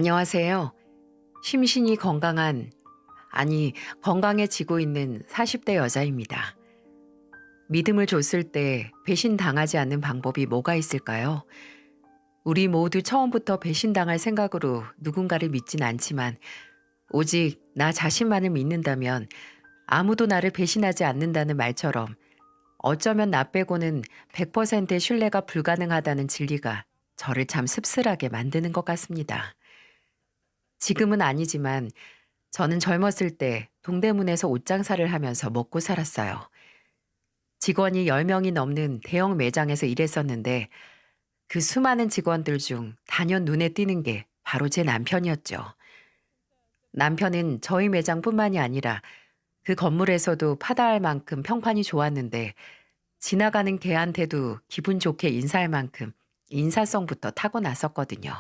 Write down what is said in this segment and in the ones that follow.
안녕하세요. 심신이 건강한, 아니, 건강해지고 있는 40대 여자입니다. 믿음을 줬을 때 배신당하지 않는 방법이 뭐가 있을까요? 우리 모두 처음부터 배신당할 생각으로 누군가를 믿진 않지만, 오직 나 자신만을 믿는다면 아무도 나를 배신하지 않는다는 말처럼 어쩌면 나 빼고는 100%의 신뢰가 불가능하다는 진리가 저를 참 씁쓸하게 만드는 것 같습니다. 지금은 아니지만 저는 젊었을 때 동대문에서 옷장사를 하면서 먹고 살았어요. 직원이 10명이 넘는 대형 매장에서 일했었는데 그 수많은 직원들 중 단연 눈에 띄는 게 바로 제 남편이었죠. 남편은 저희 매장뿐만이 아니라 그 건물에서도 파다할 만큼 평판이 좋았는데 지나가는 개한테도 기분 좋게 인사할 만큼 인사성부터 타고났었거든요.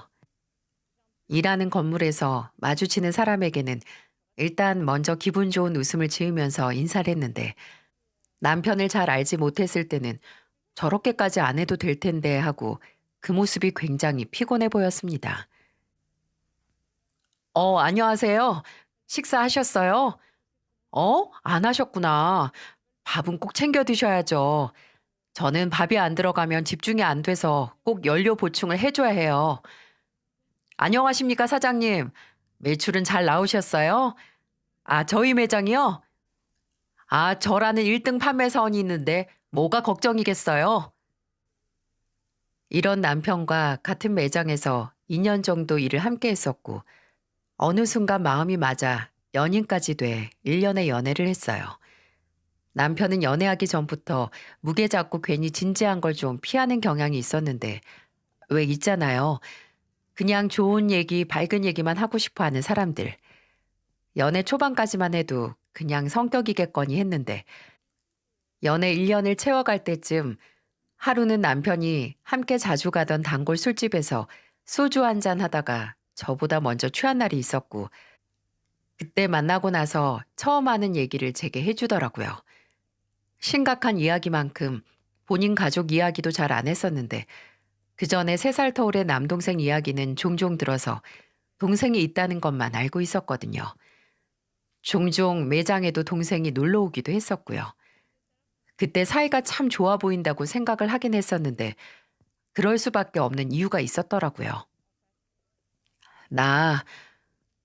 일하는 건물에서 마주치는 사람에게는 일단 먼저 기분 좋은 웃음을 지으면서 인사를 했는데 남편을 잘 알지 못했을 때는 저렇게까지 안 해도 될 텐데 하고 그 모습이 굉장히 피곤해 보였습니다. 안녕하세요. 식사하셨어요? 안 하셨구나. 밥은 꼭 챙겨 드셔야죠. 저는 밥이 안 들어가면 집중이 안 돼서 꼭 연료 보충을 해줘야 해요. 안녕하십니까, 사장님. 매출은 잘 나오셨어요? 저희 매장이요? 저라는 1등 판매사원이 있는데 뭐가 걱정이겠어요? 이런 남편과 같은 매장에서 2년 정도 일을 함께 했었고, 어느 순간 마음이 맞아 연인까지 돼 1년의 연애를 했어요. 남편은 연애하기 전부터 무게 잡고 괜히 진지한 걸 좀 피하는 경향이 있었는데, 왜 있잖아요. 그냥 좋은 얘기, 밝은 얘기만 하고 싶어 하는 사람들. 연애 초반까지만 해도 그냥 성격이겠거니 했는데, 연애 1년을 채워갈 때쯤 하루는 남편이 함께 자주 가던 단골 술집에서 소주 한잔 하다가 저보다 먼저 취한 날이 있었고, 그때 만나고 나서 처음 하는 얘기를 제게 해주더라고요. 심각한 이야기만큼 본인 가족 이야기도 잘 안 했었는데, 그 전에 3살 터울의 남동생 이야기는 종종 들어서 동생이 있다는 것만 알고 있었거든요. 종종 매장에도 동생이 놀러 오기도 했었고요. 그때 사이가 참 좋아 보인다고 생각을 하긴 했었는데 그럴 수밖에 없는 이유가 있었더라고요. 나,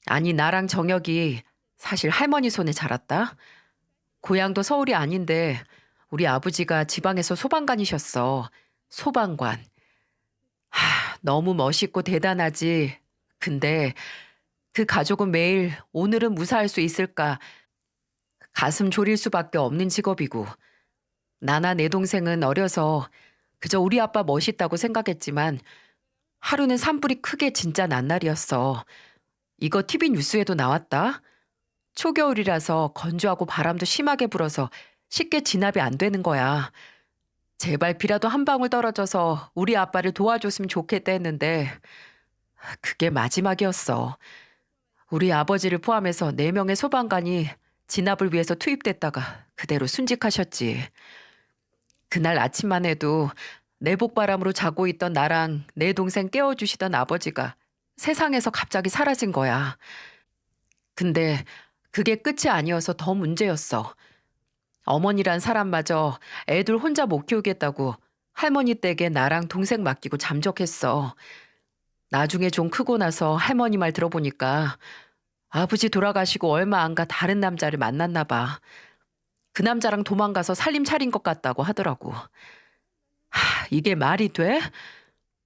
나랑 정혁이 사실 할머니 손에 자랐다. 고향도 서울이 아닌데 우리 아버지가 지방에서 소방관이셨어. 소방관. 너무 멋있고 대단하지. 근데 그 가족은 매일 오늘은 무사할 수 있을까 가슴 졸일 수밖에 없는 직업이고, 나나 내 동생은 어려서 그저 우리 아빠 멋있다고 생각했지만 하루는 산불이 크게 진짜 난 날이었어. 이거 TV 뉴스에도 나왔다. 초겨울이라서 건조하고 바람도 심하게 불어서 쉽게 진압이 안 되는 거야. 제발 비라도 한 방울 떨어져서 우리 아빠를 도와줬으면 좋겠다 했는데 그게 마지막이었어. 우리 아버지를 포함해서 4명의 소방관이 진압을 위해서 투입됐다가 그대로 순직하셨지. 그날 아침만 해도 내복바람으로 자고 있던 나랑 내 동생 깨워주시던 아버지가 세상에서 갑자기 사라진 거야. 근데 그게 끝이 아니어서 더 문제였어. 어머니란 사람마저 애들 혼자 못 키우겠다고 할머니 댁에 나랑 동생 맡기고 잠적했어. 나중에 좀 크고 나서 할머니 말 들어보니까 아버지 돌아가시고 얼마 안 가 다른 남자를 만났나 봐. 그 남자랑 도망가서 살림 차린 것 같다고 하더라고. 이게 말이 돼?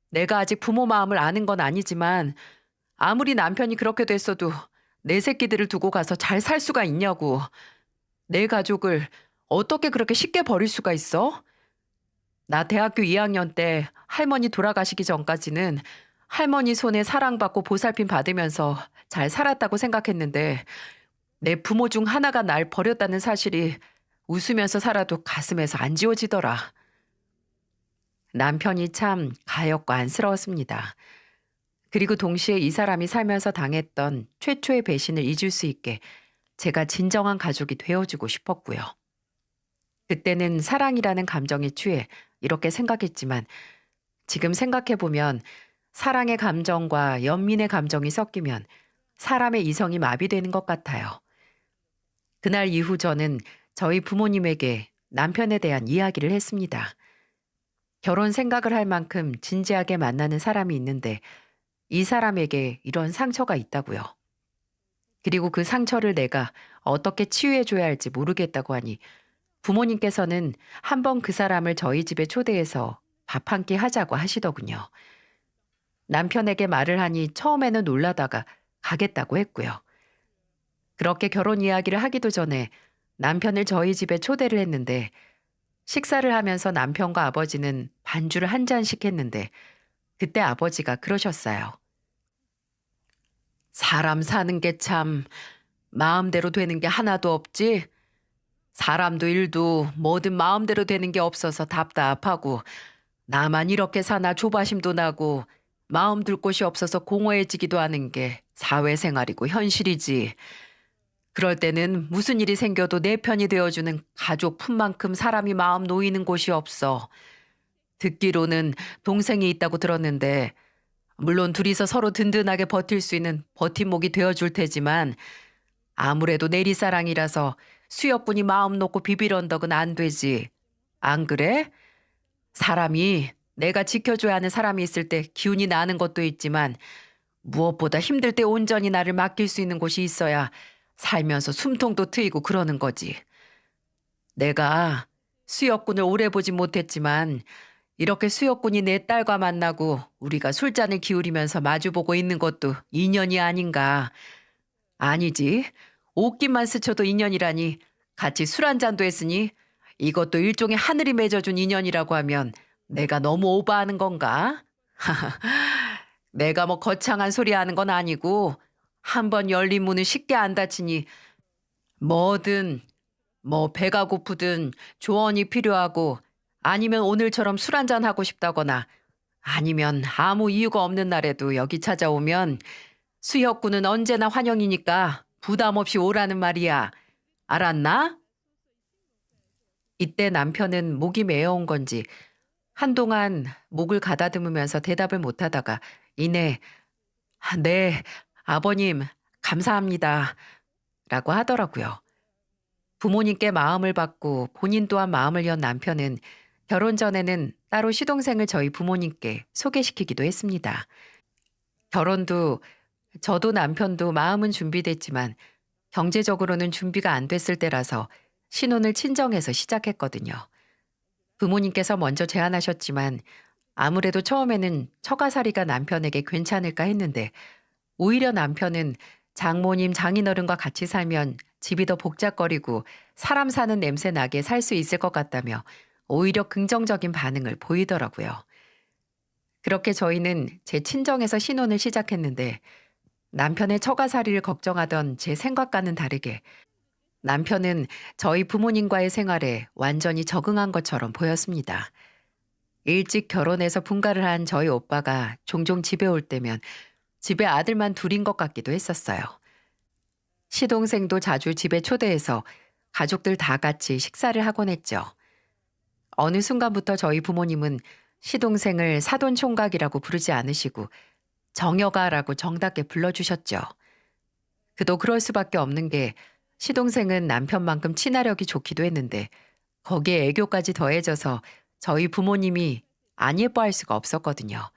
내가 아직 부모 마음을 아는 건 아니지만 아무리 남편이 그렇게 됐어도 내 새끼들을 두고 가서 잘 살 수가 있냐고. 내 가족을 어떻게 그렇게 쉽게 버릴 수가 있어? 나 대학교 2학년 때 할머니 돌아가시기 전까지는 할머니 손에 사랑받고 보살핌 받으면서 잘 살았다고 생각했는데 내 부모 중 하나가 날 버렸다는 사실이 웃으면서 살아도 가슴에서 안 지워지더라. 남편이 참 가엾고 안쓰러웠습니다. 그리고 동시에 이 사람이 살면서 당했던 최초의 배신을 잊을 수 있게 제가 진정한 가족이 되어주고 싶었고요. 그때는 사랑이라는 감정에 취해 이렇게 생각했지만 지금 생각해보면 사랑의 감정과 연민의 감정이 섞이면 사람의 이성이 마비되는 것 같아요. 그날 이후 저는 저희 부모님에게 남편에 대한 이야기를 했습니다. 결혼 생각을 할 만큼 진지하게 만나는 사람이 있는데 이 사람에게 이런 상처가 있다고요. 그리고 그 상처를 내가 어떻게 치유해줘야 할지 모르겠다고 하니 부모님께서는 한번 그 사람을 저희 집에 초대해서 밥 한 끼 하자고 하시더군요. 남편에게 말을 하니 처음에는 놀라다가 가겠다고 했고요. 그렇게 결혼 이야기를 하기도 전에 남편을 저희 집에 초대를 했는데 식사를 하면서 남편과 아버지는 반주를 한 잔씩 했는데 그때 아버지가 그러셨어요. 사람 사는 게 참 마음대로 되는 게 하나도 없지. 사람도 일도 뭐든 마음대로 되는 게 없어서 답답하고 나만 이렇게 사나 조바심도 나고 마음 둘 곳이 없어서 공허해지기도 하는 게 사회생활이고 현실이지. 그럴 때는 무슨 일이 생겨도 내 편이 되어주는 가족 품만큼 사람이 마음 놓이는 곳이 없어. 듣기로는 동생이 있다고 들었는데 물론 둘이서 서로 든든하게 버틸 수 있는 버팀목이 되어줄 테지만 아무래도 내리사랑이라서 수혁군이 마음 놓고 비빌 언덕은 안 되지. 안 그래? 사람이 내가 지켜줘야 하는 사람이 있을 때 기운이 나는 것도 있지만 무엇보다 힘들 때 온전히 나를 맡길 수 있는 곳이 있어야 살면서 숨통도 트이고 그러는 거지. 내가 수혁군을 오래 보진 못했지만 이렇게 수혁군이 내 딸과 만나고 우리가 술잔을 기울이면서 마주보고 있는 것도 인연이 아닌가. 아니지. 옷깃만 스쳐도 인연이라니 같이 술 한 잔도 했으니 이것도 일종의 하늘이 맺어준 인연이라고 하면 내가 너무 오버하는 건가? 내가 뭐 거창한 소리 하는 건 아니고 한 번 열린 문은 쉽게 안 닫히니 뭐든 뭐 배가 고프든 조언이 필요하고 아니면 오늘처럼 술 한잔 하고 싶다거나 아니면 아무 이유가 없는 날에도 여기 찾아오면 수혁군은 언제나 환영이니까 부담 없이 오라는 말이야. 알았나? 이때 남편은 목이 메어온 건지 한동안 목을 가다듬으면서 대답을 못하다가 이내 네, 아버님 감사합니다 라고 하더라고요. 부모님께 마음을 받고 본인 또한 마음을 연 남편은 결혼 전에는 따로 시동생을 저희 부모님께 소개시키기도 했습니다. 결혼도 저도 남편도 마음은 준비됐지만 경제적으로는 준비가 안 됐을 때라서 신혼을 친정에서 시작했거든요. 부모님께서 먼저 제안하셨지만 아무래도 처음에는 처가살이가 남편에게 괜찮을까 했는데 오히려 남편은 장모님 장인어른과 같이 살면 집이 더 복잡거리고 사람 사는 냄새 나게 살 수 있을 것 같다며 오히려 긍정적인 반응을 보이더라고요. 그렇게 저희는 제 친정에서 신혼을 시작했는데 남편의 처가살이를 걱정하던 제 생각과는 다르게 남편은 저희 부모님과의 생활에 완전히 적응한 것처럼 보였습니다. 일찍 결혼해서 분가를 한 저희 오빠가 종종 집에 올 때면 집에 아들만 둘인 것 같기도 했었어요. 시동생도 자주 집에 초대해서 가족들 다 같이 식사를 하곤 했죠. 어느 순간부터 저희 부모님은 시동생을 사돈총각이라고 부르지 않으시고 정여가라고 정답게 불러주셨죠. 그도 그럴 수밖에 없는 게 시동생은 남편만큼 친화력이 좋기도 했는데 거기에 애교까지 더해져서 저희 부모님이 안 예뻐할 수가 없었거든요.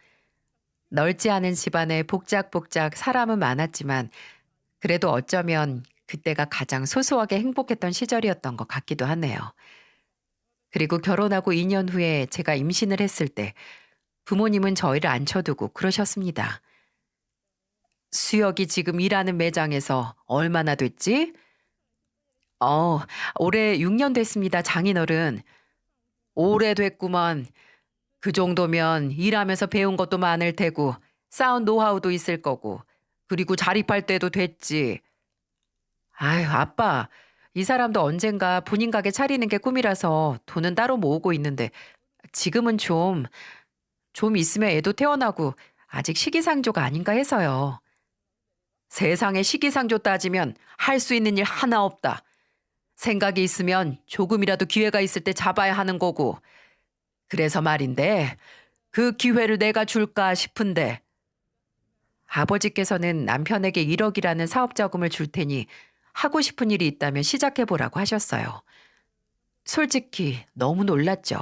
넓지 않은 집안에 복작복작 사람은 많았지만 그래도 어쩌면 그때가 가장 소소하게 행복했던 시절이었던 것 같기도 하네요. 그리고 결혼하고 2년 후에 제가 임신을 했을 때 부모님은 저희를 앉혀두고 그러셨습니다. 수혁이 지금 일하는 매장에서 얼마나 됐지? 어, 올해 6년 됐습니다, 장인어른. 오래됐구먼. 그 정도면 일하면서 배운 것도 많을 테고 쌓은 노하우도 있을 거고 그리고 자립할 때도 됐지. 아유, 아빠. 이 사람도 언젠가 본인 가게 차리는 게 꿈이라서 돈은 따로 모으고 있는데 지금은 좀 있으면 애도 태어나고 아직 시기상조가 아닌가 해서요. 세상에 시기상조 따지면 할 수 있는 일 하나 없다. 생각이 있으면 조금이라도 기회가 있을 때 잡아야 하는 거고. 그래서 말인데 그 기회를 내가 줄까 싶은데 아버지께서는 남편에게 1억이라는 사업 자금을 줄 테니 하고 싶은 일이 있다면 시작해 보라고 하셨어요. 솔직히 너무 놀랐죠.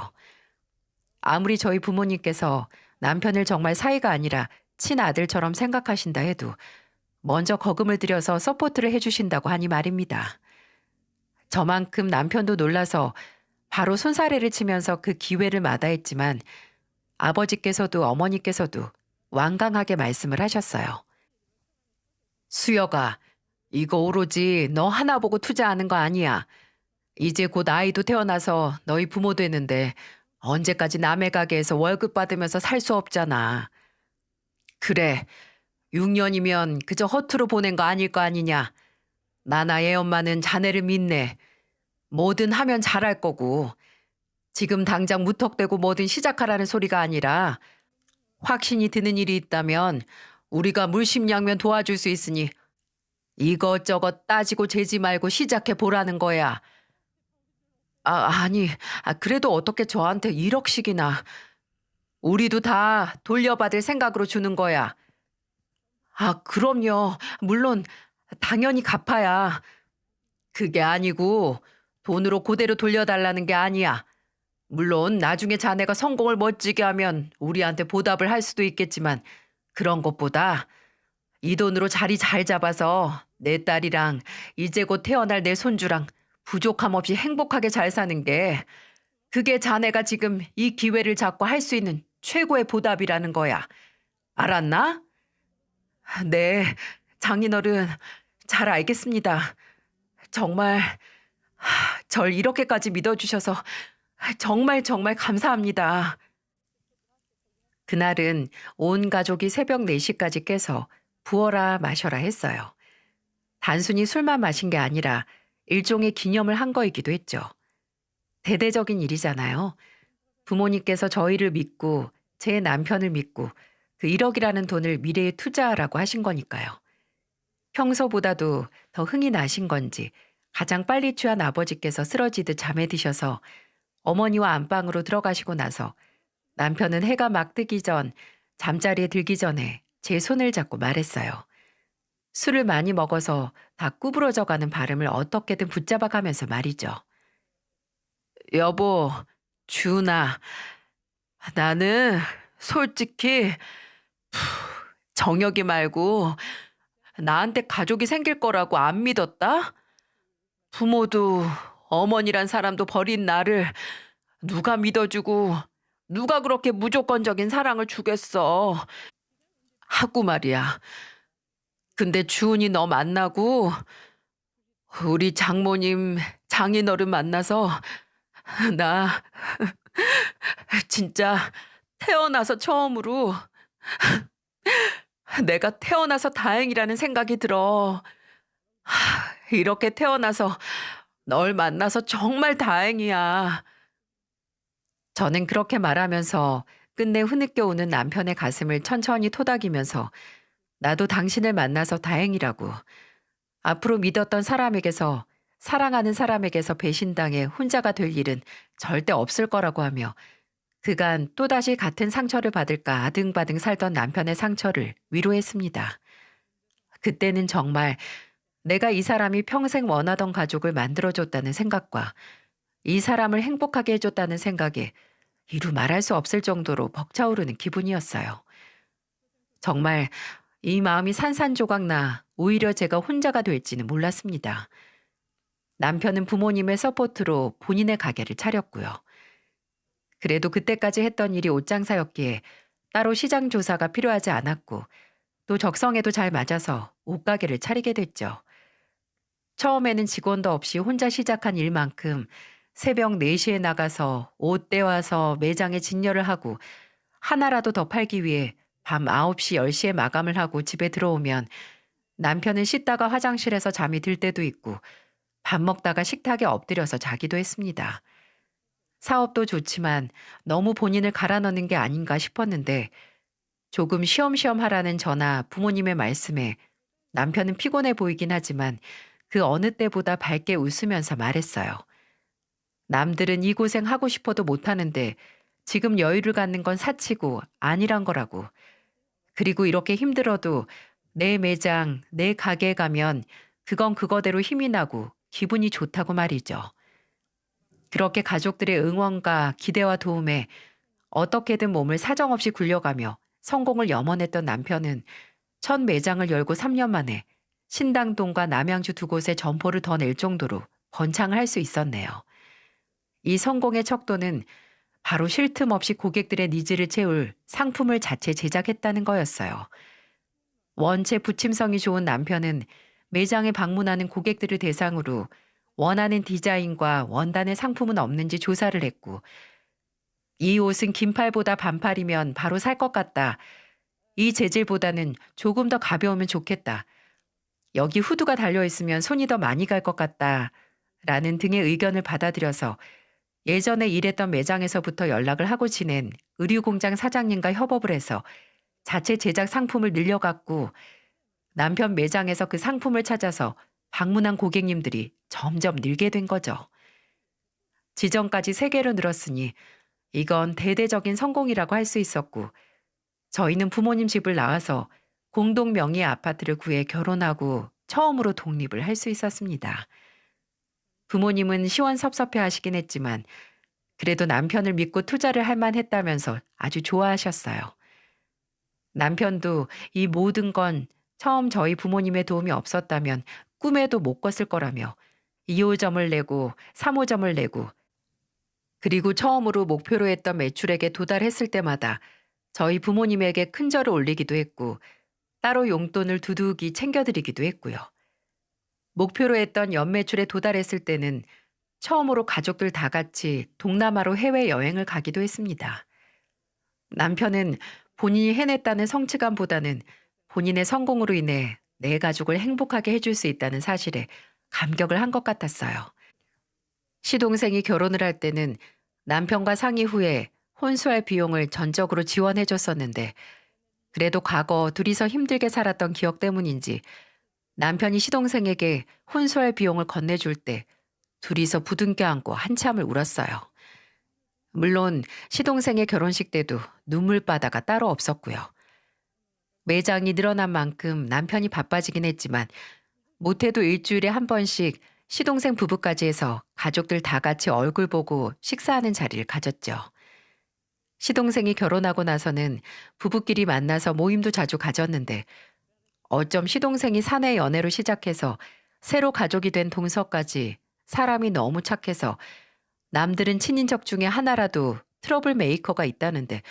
아무리 저희 부모님께서 남편을 정말 사이가 아니라 친아들처럼 생각하신다 해도 먼저 거금을 들여서 서포트를 해주신다고 하니 말입니다. 저만큼 남편도 놀라서 바로 손사래를 치면서 그 기회를 마다했지만 아버지께서도 어머니께서도 완강하게 말씀을 하셨어요. 수여가, 이거 오로지 너 하나 보고 투자하는 거 아니야. 이제 곧 아이도 태어나서 너희 부모 되는데 언제까지 남의 가게에서 월급 받으면서 살 수 없잖아. 그래, 6년이면 그저 허투루 보낸 거 아닐 거 아니냐. 나나 애 엄마는 자네를 믿네. 뭐든 하면 잘할 거고. 지금 당장 무턱대고 뭐든 시작하라는 소리가 아니라 확신이 드는 일이 있다면 우리가 물심양면 도와줄 수 있으니 이것저것 따지고 재지 말고 시작해 보라는 거야. 아니, 그래도 어떻게 저한테 1억씩이나. 우리도 다 돌려받을 생각으로 주는 거야. 그럼요. 물론 당연히 갚아야. 그게 아니고 돈으로 그대로 돌려달라는 게 아니야. 물론 나중에 자네가 성공을 멋지게 하면 우리한테 보답을 할 수도 있겠지만 그런 것보다 이 돈으로 자리 잘 잡아서 내 딸이랑 이제 곧 태어날 내 손주랑 부족함 없이 행복하게 잘 사는 게 그게 자네가 지금 이 기회를 잡고 할 수 있는 최고의 보답이라는 거야. 알았나? 네, 장인어른 잘 알겠습니다. 정말 절 이렇게까지 믿어주셔서 정말 정말 감사합니다. 그날은 온 가족이 새벽 4시까지 깨서 부어라 마셔라 했어요. 단순히 술만 마신 게 아니라 일종의 기념을 한 거이기도 했죠. 대대적인 일이잖아요. 부모님께서 저희를 믿고 제 남편을 믿고 그 1억이라는 돈을 미래에 투자하라고 하신 거니까요. 평소보다도 더 흥이 나신 건지 가장 빨리 취한 아버지께서 쓰러지듯 잠에 드셔서 어머니와 안방으로 들어가시고 나서 남편은 해가 막 뜨기 전 잠자리에 들기 전에 제 손을 잡고 말했어요. 술을 많이 먹어서 다 구부러져 가는 발음을 어떻게든 붙잡아가면서 말이죠. 여보, 준아, 나는 솔직히 정혁이 말고 나한테 가족이 생길 거라고 안 믿었다? 부모도 어머니란 사람도 버린 나를 누가 믿어주고 누가 그렇게 무조건적인 사랑을 주겠어. 하고 말이야. 근데 주은이 너 만나고 우리 장모님 장인어른 만나서 나 진짜 태어나서 처음으로 내가 태어나서 다행이라는 생각이 들어. 이렇게 태어나서 널 만나서 정말 다행이야. 저는 그렇게 말하면서 끝내 흐느껴 오는 남편의 가슴을 천천히 토닥이면서 나도 당신을 만나서 다행이라고. 앞으로 믿었던 사람에게서 사랑하는 사람에게서 배신당해 혼자가 될 일은 절대 없을 거라고 하며 그간 또다시 같은 상처를 받을까 아등바등 살던 남편의 상처를 위로했습니다. 그때는 정말 내가 이 사람이 평생 원하던 가족을 만들어줬다는 생각과 이 사람을 행복하게 해줬다는 생각에 이루 말할 수 없을 정도로 벅차오르는 기분이었어요. 정말 이 마음이 산산조각나 오히려 제가 혼자가 될지는 몰랐습니다. 남편은 부모님의 서포트로 본인의 가게를 차렸고요. 그래도 그때까지 했던 일이 옷장사였기에 따로 시장 조사가 필요하지 않았고 또 적성에도 잘 맞아서 옷가게를 차리게 됐죠. 처음에는 직원도 없이 혼자 시작한 일만큼 새벽 4시에 나가서 옷 떼와서 매장에 진열을 하고 하나라도 더 팔기 위해 밤 9시, 10시에 마감을 하고 집에 들어오면 남편은 씻다가 화장실에서 잠이 들 때도 있고 밥 먹다가 식탁에 엎드려서 자기도 했습니다. 사업도 좋지만 너무 본인을 갈아넣는 게 아닌가 싶었는데 조금 쉬엄쉬엄 하라는 저나 부모님의 말씀에 남편은 피곤해 보이긴 하지만 그 어느 때보다 밝게 웃으면서 말했어요. 남들은 이 고생 하고 싶어도 못하는데 지금 여유를 갖는 건 사치고 아니란 거라고. 그리고 이렇게 힘들어도 내 매장, 내 가게에 가면 그건 그거대로 힘이 나고 기분이 좋다고 말이죠. 그렇게 가족들의 응원과 기대와 도움에 어떻게든 몸을 사정없이 굴려가며 성공을 염원했던 남편은 첫 매장을 열고 3년 만에 신당동과 남양주 두 곳에 점포를 더 낼 정도로 번창을 할 수 있었네요. 이 성공의 척도는 바로 쉴 틈 없이 고객들의 니즈를 채울 상품을 자체 제작했다는 거였어요. 원체 부침성이 좋은 남편은 매장에 방문하는 고객들을 대상으로 원하는 디자인과 원단의 상품은 없는지 조사를 했고, 이 옷은 긴팔보다 반팔이면 바로 살 것 같다. 이 재질보다는 조금 더 가벼우면 좋겠다. 여기 후드가 달려있으면 손이 더 많이 갈 것 같다. 라는 등의 의견을 받아들여서 예전에 일했던 매장에서부터 연락을 하고 지낸 의류공장 사장님과 협업을 해서 자체 제작 상품을 늘려갔고, 남편 매장에서 그 상품을 찾아서 방문한 고객님들이 점점 늘게 된 거죠. 지점까지 3개로 늘었으니 이건 대대적인 성공이라고 할 수 있었고, 저희는 부모님 집을 나와서 공동 명의의 아파트를 구해 결혼하고 처음으로 독립을 할 수 있었습니다. 부모님은 시원섭섭해 하시긴 했지만 그래도 남편을 믿고 투자를 할 만했다면서 아주 좋아하셨어요. 남편도 이 모든 건 처음 저희 부모님의 도움이 없었다면 꿈에도 못 꿨을 거라며 2호점을 내고 3호점을 내고, 그리고 처음으로 목표로 했던 매출액에 도달했을 때마다 저희 부모님에게 큰 절을 올리기도 했고 따로 용돈을 두둑이 챙겨드리기도 했고요. 목표로 했던 연매출에 도달했을 때는 처음으로 가족들 다 같이 동남아로 해외여행을 가기도 했습니다. 남편은 본인이 해냈다는 성취감보다는 본인의 성공으로 인해 내 가족을 행복하게 해줄 수 있다는 사실에 감격을 한 것 같았어요. 시동생이 결혼을 할 때는 남편과 상의 후에 혼수할 비용을 전적으로 지원해 줬었는데, 그래도 과거 둘이서 힘들게 살았던 기억 때문인지 남편이 시동생에게 혼수할 비용을 건네줄 때 둘이서 부둥켜 안고 한참을 울었어요. 물론 시동생의 결혼식 때도 눈물바다가 따로 없었고요. 매장이 늘어난 만큼 남편이 바빠지긴 했지만 못해도 일주일에 한 번씩 시동생 부부까지 해서 가족들 다 같이 얼굴 보고 식사하는 자리를 가졌죠. 시동생이 결혼하고 나서는 부부끼리 만나서 모임도 자주 가졌는데, 어쩜 시동생이 사내 연애로 시작해서 새로 가족이 된 동서까지 사람이 너무 착해서 남들은 친인척 중에 하나라도 트러블 메이커가 있다는데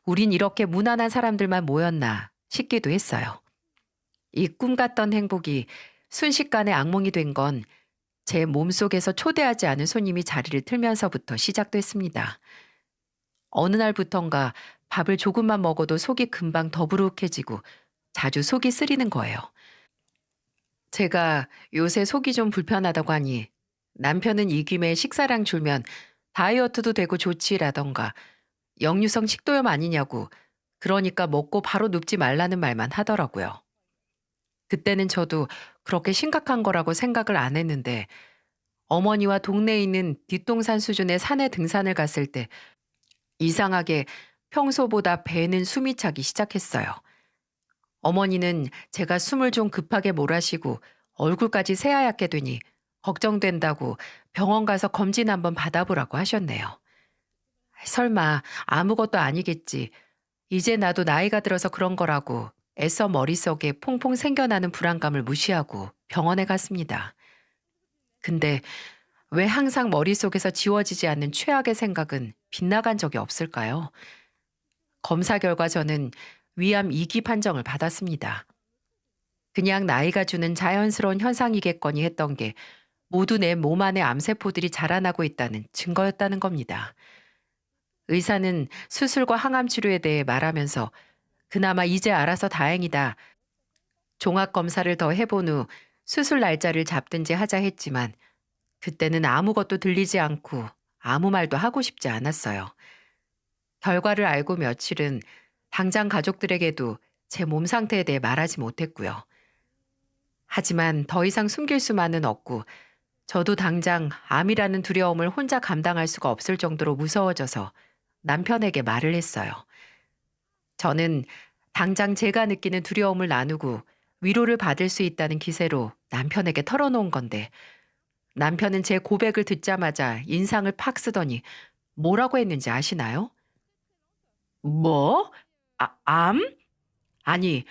우린 이렇게 무난한 사람들만 모였나 싶기도 했어요. 이 꿈 같던 행복이 순식간에 악몽이 된 건 제 몸속에서 초대하지 않은 손님이 자리를 틀면서부터 시작됐습니다. 어느 날부턴가 밥을 조금만 먹어도 속이 금방 더부룩해지고 자주 속이 쓰리는 거예요. 제가 요새 속이 좀 불편하다고 하니 남편은 이 김에 식사량 줄면 다이어트도 되고 좋지라던가 역류성 식도염 아니냐고, 그러니까 먹고 바로 눕지 말라는 말만 하더라고요. 그때는 저도 그렇게 심각한 거라고 생각을 안 했는데, 어머니와 동네에 있는 뒷동산 수준의 산에 등산을 갔을 때 이상하게 평소보다 배는 숨이 차기 시작했어요. 어머니는 제가 숨을 좀 급하게 몰아쉬고 얼굴까지 새하얗게 되니 걱정된다고 병원 가서 검진 한번 받아보라고 하셨네요. 설마 아무것도 아니겠지. 이제 나도 나이가 들어서 그런 거라고 애써 머릿속에 퐁퐁 생겨나는 불안감을 무시하고 병원에 갔습니다. 근데 왜 항상 머릿속에서 지워지지 않는 최악의 생각은 빗나간 적이 없을까요? 검사 결과 저는 위암 2기 판정을 받았습니다. 그냥 나이가 주는 자연스러운 현상이겠거니 했던 게 모두 내 몸 안에 암세포들이 자라나고 있다는 증거였다는 겁니다. 의사는 수술과 항암 치료에 대해 말하면서 그나마 이제 알아서 다행이다. 종합검사를 더 해본 후 수술 날짜를 잡든지 하자 했지만 그때는 아무것도 들리지 않고 아무 말도 하고 싶지 않았어요. 결과를 알고 며칠은 당장 가족들에게도 제 몸 상태에 대해 말하지 못했고요. 하지만 더 이상 숨길 수만은 없고 저도 당장 암이라는 두려움을 혼자 감당할 수가 없을 정도로 무서워져서 남편에게 말을 했어요. 저는 당장 제가 느끼는 두려움을 나누고 위로를 받을 수 있다는 기세로 남편에게 털어놓은 건데 남편은 제 고백을 듣자마자 인상을 팍 쓰더니 뭐라고 했는지 아시나요? 뭐? 암? 아니,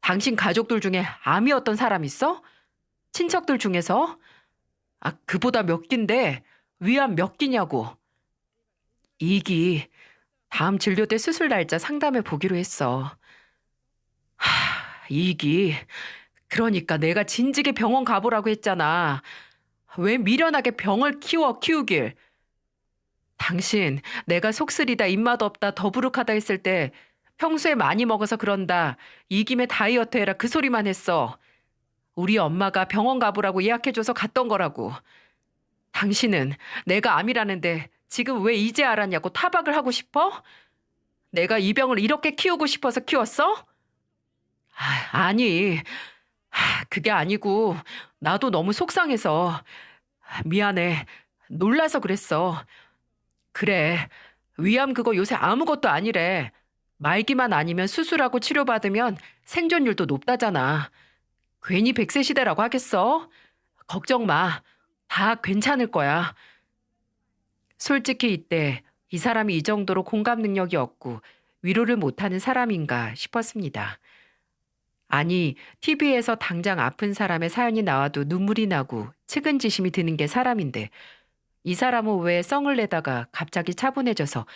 당신 가족들 중에 암이었던 사람 있어? 친척들 중에서? 그보다 몇 기인데 위암 몇 기냐고. 2기. 다음 진료 때 수술 날짜 상담해 보기로 했어. 2기. 그러니까 내가 진즉에 병원 가보라고 했잖아. 왜 미련하게 병을 키우길. 당신, 내가 속쓰리다 입맛 없다 더부룩하다 했을 때 평소에 많이 먹어서 그런다. 이 김에 다이어트 해라 그 소리만 했어. 우리 엄마가 병원 가보라고 예약해줘서 갔던 거라고. 당신은 내가 암이라는데 지금 왜 이제 알았냐고 타박을 하고 싶어? 내가 이 병을 이렇게 키우고 싶어서 키웠어? 아니, 그게 아니고 나도 너무 속상해서 미안해. 놀라서 그랬어. 그래. 위암 그거 요새 아무것도 아니래. 말기만 아니면 수술하고 치료받으면 생존율도 높다잖아. 괜히 100세 시대라고 하겠어? 걱정 마. 다 괜찮을 거야. 솔직히 이때 이 사람이 이 정도로 공감 능력이 없고 위로를 못하는 사람인가 싶었습니다. 아니, TV에서 당장 아픈 사람의 사연이 나와도 눈물이 나고 측은지심이 드는 게 사람인데 이 사람은 왜 썽을 내다가 갑자기 차분해져서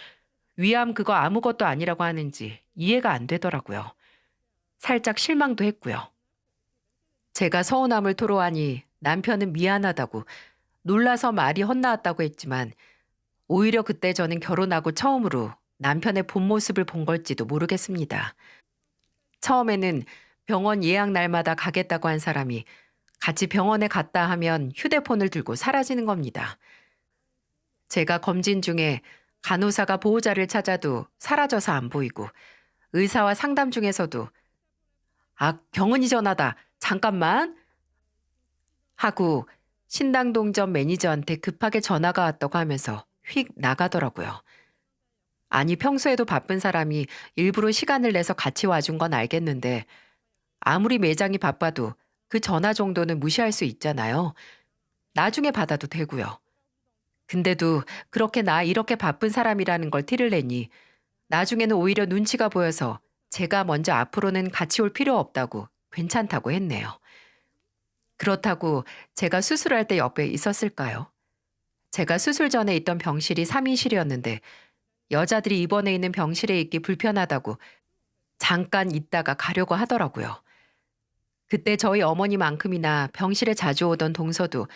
위암 그거 아무것도 아니라고 하는지 이해가 안 되더라고요. 살짝 실망도 했고요. 제가 서운함을 토로하니 남편은 미안하다고 놀라서 말이 헛나왔다고 했지만 오히려 그때 저는 결혼하고 처음으로 남편의 본 모습을 본 걸지도 모르겠습니다. 처음에는 병원 예약 날마다 가겠다고 한 사람이 같이 병원에 갔다 하면 휴대폰을 들고 사라지는 겁니다. 제가 검진 중에 간호사가 보호자를 찾아도 사라져서 안 보이고 의사와 상담 중에서도 경은이 전화다. 잠깐만. 하고 신당동점 매니저한테 급하게 전화가 왔다고 하면서 휙 나가더라고요. 아니 평소에도 바쁜 사람이 일부러 시간을 내서 같이 와준 건 알겠는데 아무리 매장이 바빠도 그 전화 정도는 무시할 수 있잖아요. 나중에 받아도 되고요. 근데도 그렇게 나 이렇게 바쁜 사람이라는 걸 티를 내니 나중에는 오히려 눈치가 보여서 제가 먼저 앞으로는 같이 올 필요 없다고 괜찮다고 했네요. 그렇다고 제가 수술할 때 옆에 있었을까요? 제가 수술 전에 있던 병실이 3인실이었는데 여자들이 입원해 있는 병실에 있기 불편하다고 잠깐 있다가 가려고 하더라고요. 그때 저희 어머니만큼이나 병실에 자주 오던 동서도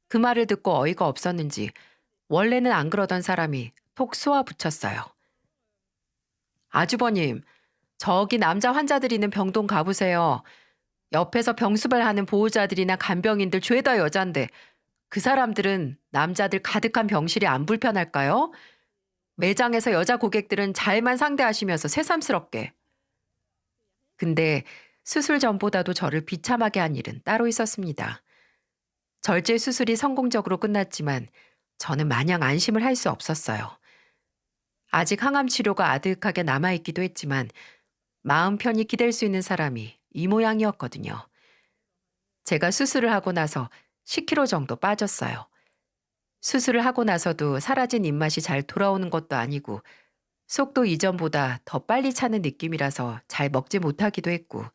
그 말을 듣고 어이가 없었는지 원래는 안 그러던 사람이 톡 쏘아붙였어요. 아주버님, 저기 남자 환자들 있는 병동 가보세요. 옆에서 병수발하는 보호자들이나 간병인들 죄다 여잔데 그 사람들은 남자들 가득한 병실이 안 불편할까요? 매장에서 여자 고객들은 잘만 상대하시면서 새삼스럽게. 근데 수술 전보다도 저를 비참하게 한 일은 따로 있었습니다. 절제 수술이 성공적으로 끝났지만 저는 마냥 안심을 할 수 없었어요. 아직 항암 치료가 아득하게 남아있기도 했지만 마음 편히 기댈 수 있는 사람이 이 모양이었거든요. 제가 수술을 하고 나서 10kg 정도 빠졌어요. 수술을 하고 나서도 사라진 입맛이 잘 돌아오는 것도 아니고 속도 이전보다 더 빨리 차는 느낌이라서 잘 먹지 못하기도 했고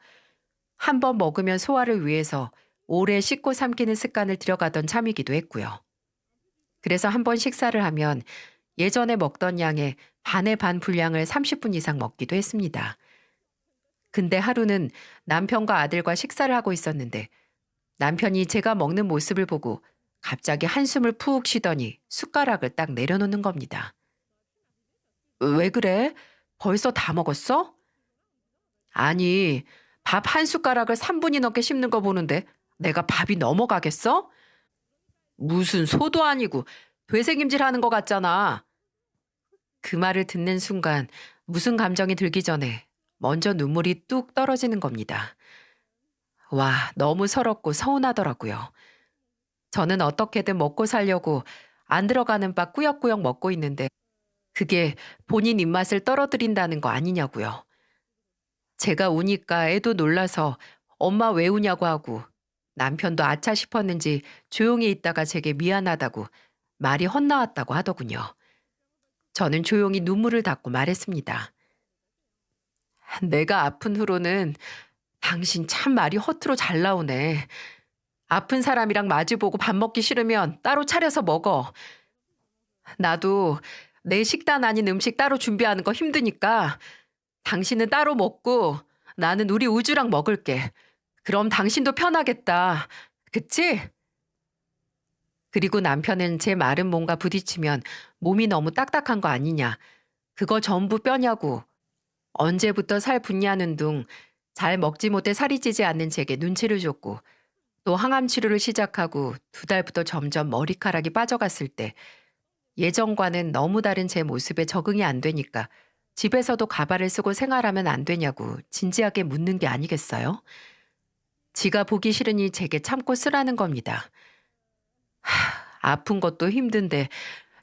한 번 먹으면 소화를 위해서 오래 씹고 삼키는 습관을 들여가던 참이기도 했고요. 그래서 한 번 식사를 하면 예전에 먹던 양의 반의 반 분량을 30분 이상 먹기도 했습니다. 근데 하루는 남편과 아들과 식사를 하고 있었는데 남편이 제가 먹는 모습을 보고 갑자기 한숨을 푹 쉬더니 숟가락을 딱 내려놓는 겁니다. 왜 그래? 벌써 다 먹었어? 아니, 밥 한 숟가락을 3분이 넘게 씹는 거 보는데 내가 밥이 넘어가겠어? 무슨 소도 아니고 되새김질 하는 것 같잖아. 그 말을 듣는 순간 무슨 감정이 들기 전에 먼저 눈물이 뚝 떨어지는 겁니다. 와, 너무 서럽고 서운하더라고요. 저는 어떻게든 먹고 살려고 안 들어가는 밥 꾸역꾸역 먹고 있는데 그게 본인 입맛을 떨어뜨린다는 거 아니냐고요. 제가 우니까 애도 놀라서 엄마 왜 우냐고 하고 남편도 아차 싶었는지 조용히 있다가 제게 미안하다고 말이 헛나왔다고 하더군요. 저는 조용히 눈물을 닦고 말했습니다. 내가 아픈 후로는 당신 참 말이 허투루 잘 나오네. 아픈 사람이랑 마주보고 밥 먹기 싫으면 따로 차려서 먹어. 나도 내 식단 아닌 음식 따로 준비하는 거 힘드니까 당신은 따로 먹고 나는 우리 우주랑 먹을게. 그럼 당신도 편하겠다. 그치? 그리고 남편은 제 말은 뭔가 부딪히면 몸이 너무 딱딱한 거 아니냐. 그거 전부 뼈냐고. 언제부터 살 붙냐는 둥 잘 먹지 못해 살이 찌지 않는 제게 눈치를 줬고 또 항암 치료를 시작하고 2달부터 점점 머리카락이 빠져갔을 때 예전과는 너무 다른 제 모습에 적응이 안 되니까 집에서도 가발을 쓰고 생활하면 안 되냐고 진지하게 묻는 게 아니겠어요? 지가 보기 싫으니 제게 참고 쓰라는 겁니다. 아픈 것도 힘든데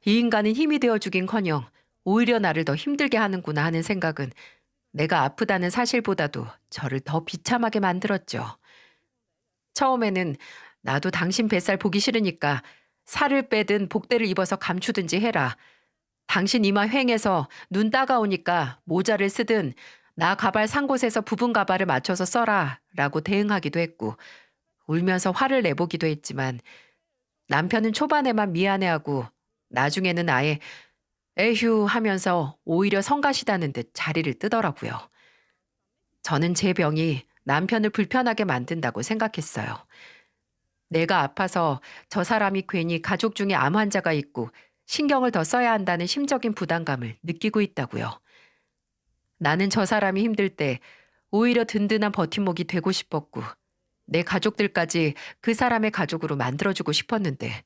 이 인간은 힘이 되어주긴커녕 오히려 나를 더 힘들게 하는구나 하는 생각은 내가 아프다는 사실보다도 저를 더 비참하게 만들었죠. 처음에는 나도 당신 뱃살 보기 싫으니까 살을 빼든 복대를 입어서 감추든지 해라. 당신 이마 휑해서 눈 따가우니까 모자를 쓰든 나 가발 산 곳에서 부분 가발을 맞춰서 써라 라고 대응하기도 했고 울면서 화를 내보기도 했지만 남편은 초반에만 미안해하고 나중에는 아예 에휴 하면서 오히려 성가시다는 듯 자리를 뜨더라고요. 저는 제 병이 남편을 불편하게 만든다고 생각했어요. 내가 아파서 저 사람이 괜히 가족 중에 암 환자가 있고 신경을 더 써야 한다는 심적인 부담감을 느끼고 있다고요. 나는 저 사람이 힘들 때 오히려 든든한 버팀목이 되고 싶었고 내 가족들까지 그 사람의 가족으로 만들어주고 싶었는데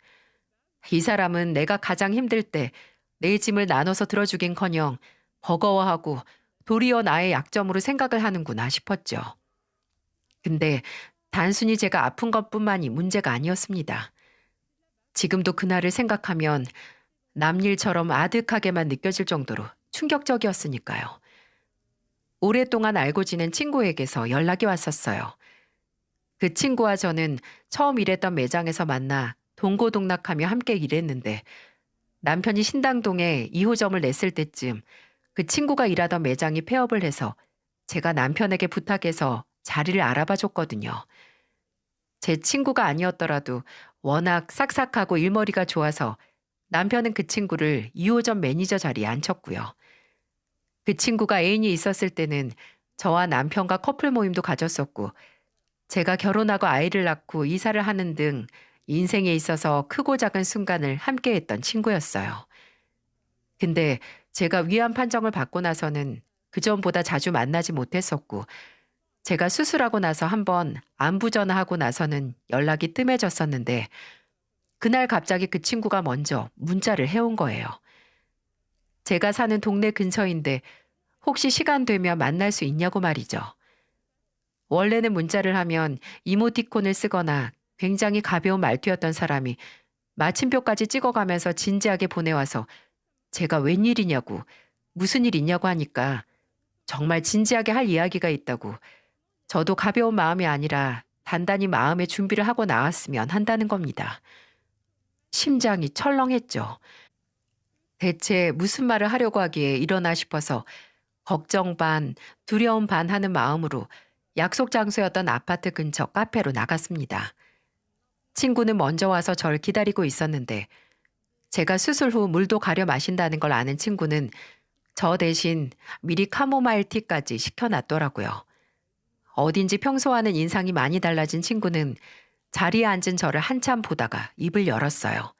이 사람은 내가 가장 힘들 때 내 짐을 나눠서 들어주긴커녕 버거워하고 도리어 나의 약점으로 생각을 하는구나 싶었죠. 근데 단순히 제가 아픈 것뿐만이 문제가 아니었습니다. 지금도 그날을 생각하면 남일처럼 아득하게만 느껴질 정도로 충격적이었으니까요. 오랫동안 알고 지낸 친구에게서 연락이 왔었어요. 그 친구와 저는 처음 일했던 매장에서 만나 동고동락하며 함께 일했는데 남편이 신당동에 2호점을 냈을 때쯤 그 친구가 일하던 매장이 폐업을 해서 제가 남편에게 부탁해서 자리를 알아봐 줬거든요. 제 친구가 아니었더라도 워낙 싹싹하고 일머리가 좋아서 남편은 그 친구를 2호점 매니저 자리에 앉혔고요. 그 친구가 애인이 있었을 때는 저와 남편과 커플 모임도 가졌었고 제가 결혼하고 아이를 낳고 이사를 하는 등 인생에 있어서 크고 작은 순간을 함께했던 친구였어요. 근데 제가 위암 판정을 받고 나서는 그전보다 자주 만나지 못했었고 제가 수술하고 나서 한번 안부 전화하고 나서는 연락이 뜸해졌었는데 그날 갑자기 그 친구가 먼저 문자를 해온 거예요. 제가 사는 동네 근처인데 혹시 시간 되면 만날 수 있냐고 말이죠. 원래는 문자를 하면 이모티콘을 쓰거나 굉장히 가벼운 말투였던 사람이 마침표까지 찍어가면서 진지하게 보내와서 제가 웬일이냐고 무슨 일 있냐고 하니까 정말 진지하게 할 이야기가 있다고 저도 가벼운 마음이 아니라 단단히 마음의 준비를 하고 나왔으면 한다는 겁니다. 심장이 철렁했죠. 대체 무슨 말을 하려고 하기에 이러나 싶어서 걱정 반, 두려움 반 하는 마음으로 약속 장소였던 아파트 근처 카페로 나갔습니다. 친구는 먼저 와서 절 기다리고 있었는데 제가 수술 후 물도 가려 마신다는 걸 아는 친구는 저 대신 미리 카모마일 티까지 시켜놨더라고요. 어딘지 평소와는 인상이 많이 달라진 친구는 자리에 앉은 저를 한참 보다가 입을 열었어요.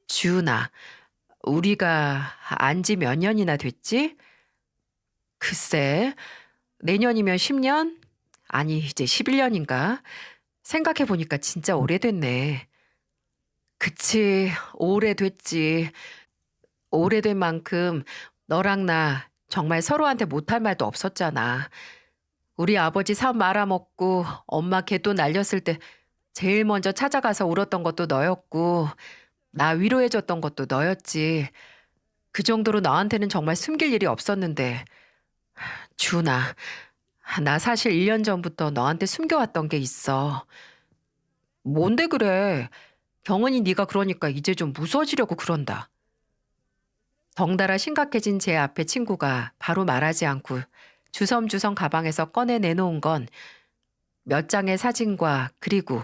주은아, 우리가 안지 몇 년이나 됐지? 글쎄, 내년이면 10년? 아니, 이제 11년인가? 생각해보니까 진짜 오래됐네. 그치, 오래됐지. 오래된 만큼 너랑 나 정말 서로한테 못할 말도 없었잖아. 우리 아버지 사업 말아먹고 엄마 개돈 날렸을 때 제일 먼저 찾아가서 울었던 것도 너였고 나 위로해줬던 것도 너였지. 그 정도로 너한테는 정말 숨길 일이 없었는데 주은아, 나 사실 1년 전부터 너한테 숨겨왔던 게 있어. 뭔데 그래? 경은이 네가 그러니까 이제 좀 무서워지려고 그런다. 덩달아 심각해진 제 앞에 친구가 바로 말하지 않고 주섬주섬 가방에서 꺼내 내놓은 건 몇 장의 사진과 그리고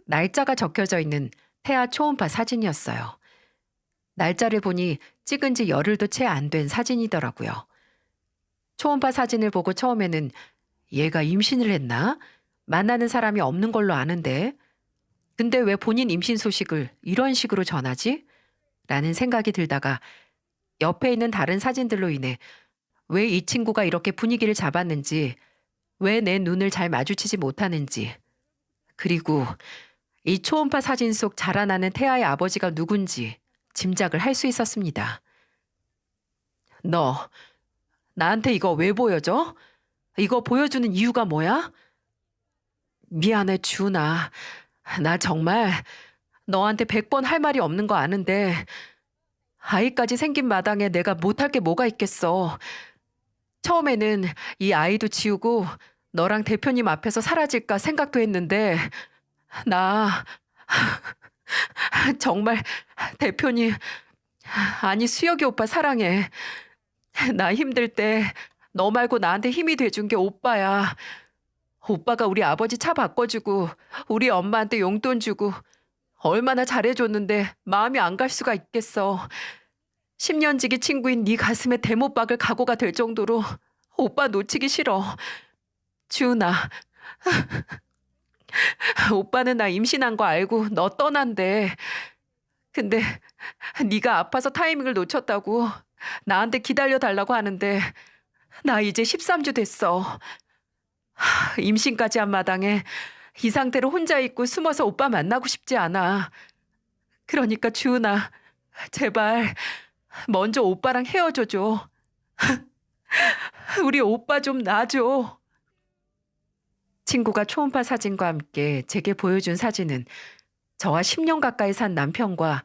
날짜가 적혀져 있는 태아 초음파 사진이었어요. 날짜를 보니 찍은 지 열흘도 채 안 된 사진이더라고요. 초음파 사진을 보고 처음에는 얘가 임신을 했나? 만나는 사람이 없는 걸로 아는데. 근데 왜 본인 임신 소식을 이런 식으로 전하지? 라는 생각이 들다가 옆에 있는 다른 사진들로 인해 왜 이 친구가 이렇게 분위기를 잡았는지, 왜 내 눈을 잘 마주치지 못하는지, 그리고 이 초음파 사진 속 자라나는 태아의 아버지가 누군지 짐작을 할 수 있었습니다. 너, 나한테 이거 왜 보여줘? 이거 보여주는 이유가 뭐야? 미안해, 주은아. 나 정말 너한테 100번 할 말이 없는 거 아는데 아이까지 생긴 마당에 내가 못할 게 뭐가 있겠어. 처음에는 이 아이도 지우고 너랑 대표님 앞에서 사라질까 생각도 했는데 나 정말 대표님, 아니 수혁이 오빠 사랑해. 나 힘들 때 너 말고 나한테 힘이 돼준 게 오빠야. 오빠가 우리 아버지 차 바꿔주고 우리 엄마한테 용돈 주고 얼마나 잘해줬는데 마음이 안 갈 수가 있겠어. 10년 지기 친구인 네 가슴에 대못박을 각오가 될 정도로 오빠 놓치기 싫어. 주은아, 오빠는 나 임신한 거 알고 너 떠난대. 근데 네가 아파서 타이밍을 놓쳤다고 나한테 기다려달라고 하는데 나 이제 13주 됐어. 임신까지 한 마당에 이 상태로 혼자 있고 숨어서 오빠 만나고 싶지 않아. 그러니까 주은아, 제발 먼저 오빠랑 헤어져줘. 우리 오빠 좀 놔줘. 친구가 초음파 사진과 함께 제게 보여준 사진은 저와 10년 가까이 산 남편과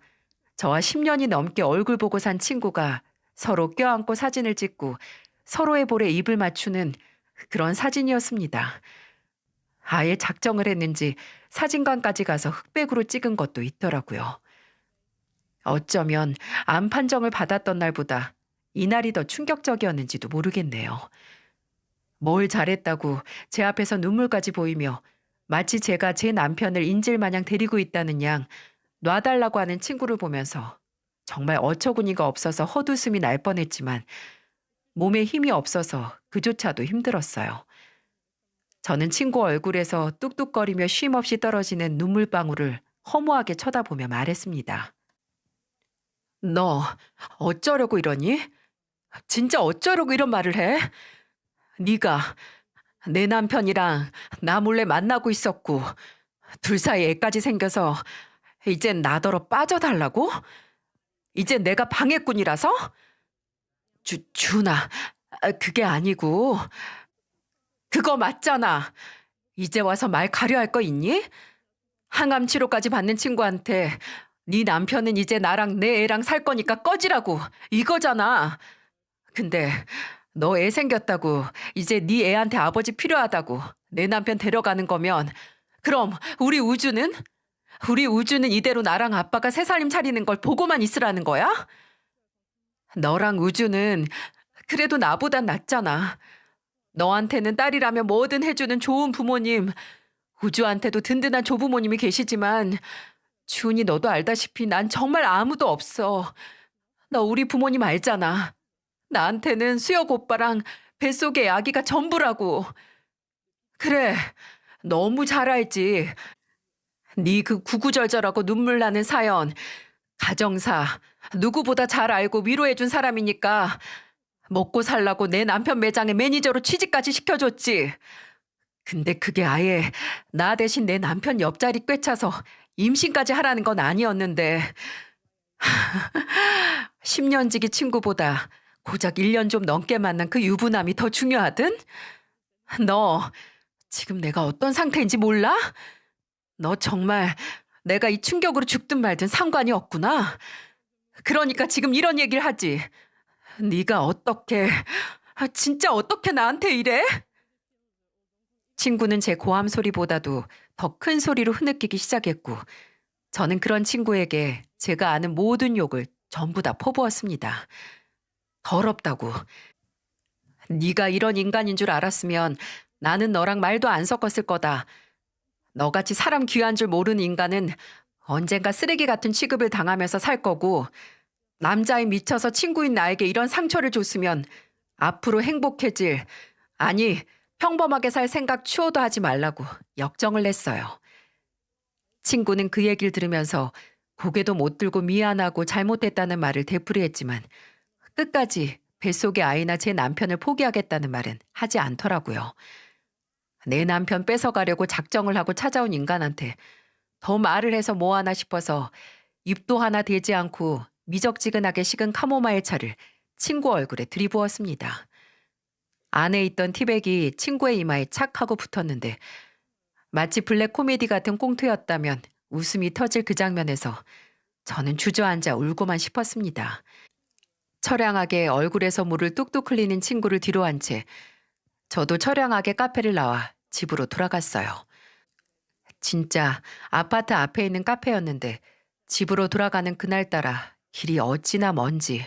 저와 10년이 넘게 얼굴 보고 산 친구가 서로 껴안고 사진을 찍고 서로의 볼에 입을 맞추는 그런 사진이었습니다. 아예 작정을 했는지 사진관까지 가서 흑백으로 찍은 것도 있더라고요. 어쩌면 암 판정을 받았던 날보다 이날이 더 충격적이었는지도 모르겠네요. 뭘 잘했다고 제 앞에서 눈물까지 보이며 마치 제가 제 남편을 인질 마냥 데리고 있다는 양 놔달라고 하는 친구를 보면서 정말 어처구니가 없어서 헛웃음이 날 뻔했지만 몸에 힘이 없어서 그조차도 힘들었어요. 저는 친구 얼굴에서 뚝뚝거리며 쉼없이 떨어지는 눈물방울을 허무하게 쳐다보며 말했습니다. 너 어쩌려고 이러니? 진짜 어쩌려고 이런 말을 해? 네가 내 남편이랑 나 몰래 만나고 있었고 둘 사이에 애까지 생겨서 이젠 나더러 빠져달라고? 이젠 내가 방해꾼이라서? 주은아, 그게 아니고 그거 맞잖아. 이제 와서 말 가려 할 거 있니? 항암 치료까지 받는 친구한테 네 남편은 이제 나랑 내 애랑 살 거니까 꺼지라고 이거잖아. 근데 너 애 생겼다고 이제 네 애한테 아버지 필요하다고 내 남편 데려가는 거면 그럼 우리 우주는? 우리 우주는 이대로 나랑 아빠가 새 살림 차리는 걸 보고만 있으라는 거야? 너랑 우주는 그래도 나보단 낫잖아. 너한테는 딸이라면 뭐든 해주는 좋은 부모님, 우주한테도 든든한 조부모님이 계시지만 주은이 너도 알다시피 난 정말 아무도 없어. 너 우리 부모님 알잖아. 나한테는 수혁 오빠랑 뱃속의 아기가 전부라고. 그래, 너무 잘 알지. 네 그 구구절절하고 눈물 나는 사연, 가정사, 누구보다 잘 알고 위로해준 사람이니까 먹고 살라고 내 남편 매장에 매니저로 취직까지 시켜줬지. 근데 그게 아예 나 대신 내 남편 옆자리 꿰차서 임신까지 하라는 건 아니었는데 10년 지기 친구보다 고작 1년 좀 넘게 만난 그 유부남이 더 중요하든? 너 지금 내가 어떤 상태인지 몰라? 너 정말 내가 이 충격으로 죽든 말든 상관이 없구나. 그러니까 지금 이런 얘기를 하지. 네가 어떻게 진짜 어떻게 나한테 이래? 친구는 제 고함 소리보다도 더 큰 소리로 흐느끼기 시작했고 저는 그런 친구에게 제가 아는 모든 욕을 전부 다 퍼부었습니다. 더럽다고. 네가 이런 인간인 줄 알았으면 나는 너랑 말도 안 섞었을 거다. 너같이 사람 귀한 줄 모르는 인간은 언젠가 쓰레기 같은 취급을 당하면서 살 거고 남자에 미쳐서 친구인 나에게 이런 상처를 줬으면 앞으로 행복해질, 아니 평범하게 살 생각 추호도 하지 말라고 역정을 냈어요. 친구는 그 얘기를 들으면서 고개도 못 들고 미안하고 잘못했다는 말을 되풀이했지만 끝까지 뱃속의 아이나 제 남편을 포기하겠다는 말은 하지 않더라고요. 내 남편 뺏어가려고 작정을 하고 찾아온 인간한테 더 말을 해서 뭐 하나 싶어서 입도 하나 대지 않고 미적지근하게 식은 카모마일 차를 친구 얼굴에 들이부었습니다. 안에 있던 티백이 친구의 이마에 착 하고 붙었는데 마치 블랙 코미디 같은 꽁트였다면 웃음이 터질 그 장면에서 저는 주저앉아 울고만 싶었습니다. 처량하게 얼굴에서 물을 뚝뚝 흘리는 친구를 뒤로 한 채 저도 처량하게 카페를 나와 집으로 돌아갔어요. 진짜 아파트 앞에 있는 카페였는데 집으로 돌아가는 그날따라 길이 어찌나 먼지.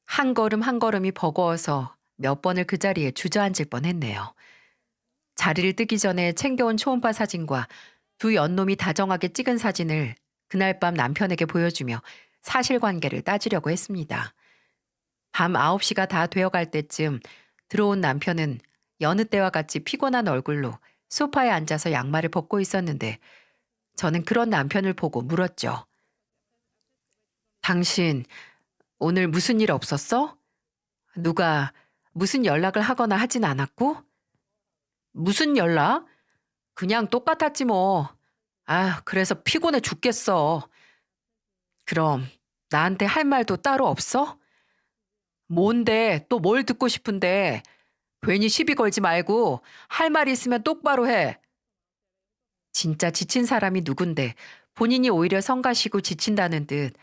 한 걸음 한 걸음이 버거워서 몇 번을 그 자리에 주저앉을 뻔했네요. 자리를 뜨기 전에 챙겨온 초음파 사진과 두 연놈이 다정하게 찍은 사진을 그날 밤 남편에게 보여주며 사실관계를 따지려고 했습니다. 밤 9시가 다 되어갈 때쯤 들어온 남편은 여느 때와 같이 피곤한 얼굴로 소파에 앉아서 양말을 벗고 있었는데 저는 그런 남편을 보고 물었죠. 당신 오늘 무슨 일 없었어? 누가 무슨 연락을 하거나 하진 않았고? 무슨 연락? 그냥 똑같았지 뭐. 그래서 피곤해 죽겠어. 그럼 나한테 할 말도 따로 없어? 뭔데 또 뭘 듣고 싶은데 괜히 시비 걸지 말고 할 말 있으면 똑바로 해. 진짜 지친 사람이 누군데 본인이 오히려 성가시고 지친다는 듯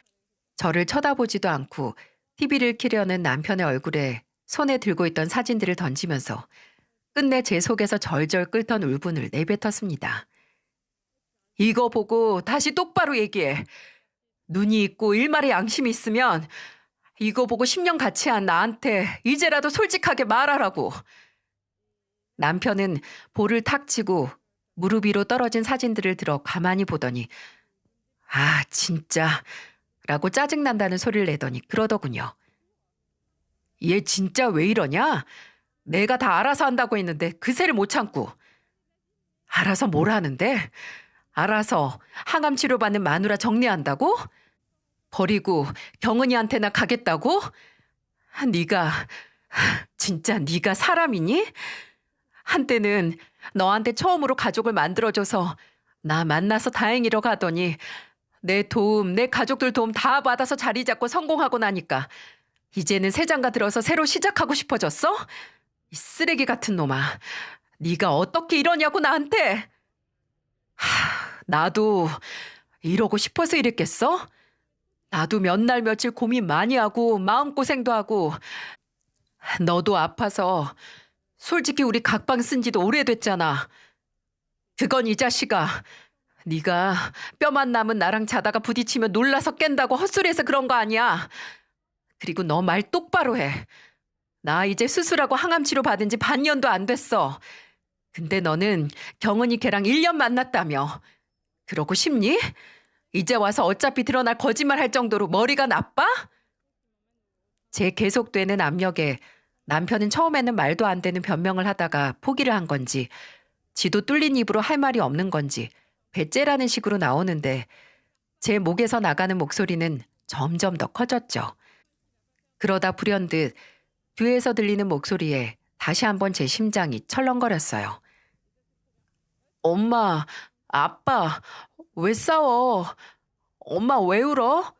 저를 쳐다보지도 않고 TV를 켜려는 남편의 얼굴에 손에 들고 있던 사진들을 던지면서 끝내 제 속에서 절절 끓던 울분을 내뱉었습니다. 이거 보고 다시 똑바로 얘기해. 눈이 있고 일말의 양심이 있으면 이거 보고 10년 같이 한 나한테 이제라도 솔직하게 말하라고. 남편은 볼을 탁 치고 무릎 위로 떨어진 사진들을 들어 가만히 보더니 진짜 라고 짜증난다는 소리를 내더니 그러더군요. 얘 진짜 왜 이러냐? 내가 다 알아서 한다고 했는데 그새를 못 참고. 알아서 뭘 하는데? 알아서 항암 치료받는 마누라 정리한다고? 버리고 경은이한테나 가겠다고? 네가 진짜 네가 사람이니? 한때는 너한테 처음으로 가족을 만들어줘서 나 만나서 다행이라고 하더니 내 도움, 내 가족들 도움 다 받아서 자리 잡고 성공하고 나니까 이제는 새 장가 들어서 새로 시작하고 싶어졌어? 이 쓰레기 같은 놈아. 네가 어떻게 이러냐고 나한테. 나도 이러고 싶어서 이랬겠어? 나도 몇 날 며칠 고민 많이 하고 마음고생도 하고 너도 아파서 솔직히 우리 각방 쓴 지도 오래됐잖아. 그건 이 자식아. 네가 뼈만 남은 나랑 자다가 부딪히면 놀라서 깬다고 헛소리해서 그런 거 아니야. 그리고 너 말 똑바로 해. 나 이제 수술하고 항암 치료 받은 지 반년도 안 됐어. 근데 너는 경은이 걔랑 1년 만났다며. 그러고 싶니? 이제 와서 어차피 드러날 거짓말 할 정도로 머리가 나빠? 제 계속되는 압력에 남편은 처음에는 말도 안 되는 변명을 하다가 포기를 한 건지 지도 뚫린 입으로 할 말이 없는 건지 배째라는 식으로 나오는데 제 목에서 나가는 목소리는 점점 더 커졌죠. 그러다 불현듯 뒤에서 들리는 목소리에 다시 한번 제 심장이 철렁거렸어요. 엄마, 아빠, 왜 싸워? 엄마 왜 울어?